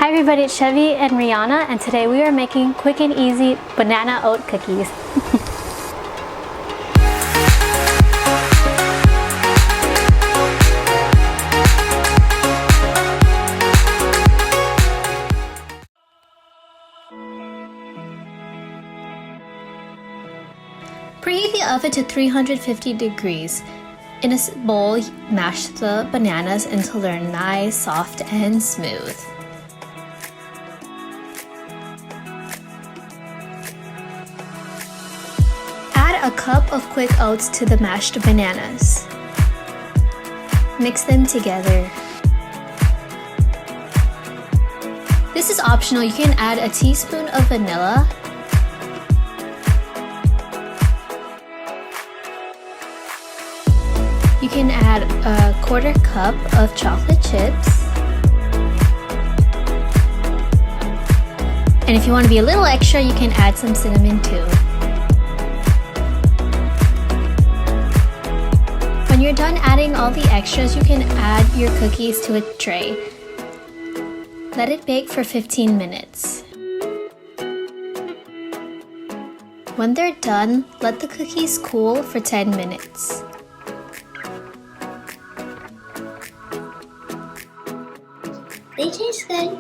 Hi everybody, it's Chevy and Rihanna, and today we are making quick and easy banana oat cookies. Preheat the oven to 350 degrees. In a bowl, mash the bananas until they're nice, soft, and smooth. Add a cup of quick oats to the mashed bananas. Mix them together. This is optional. You can add a teaspoon of vanilla. You can add a quarter cup of chocolate chips. And if you want to be a little extra, you can add some cinnamon too. When you're done adding all the extras, you can add your cookies to a tray. Let it bake for 15 minutes. When they're done, let the cookies cool for 10 minutes. They taste good.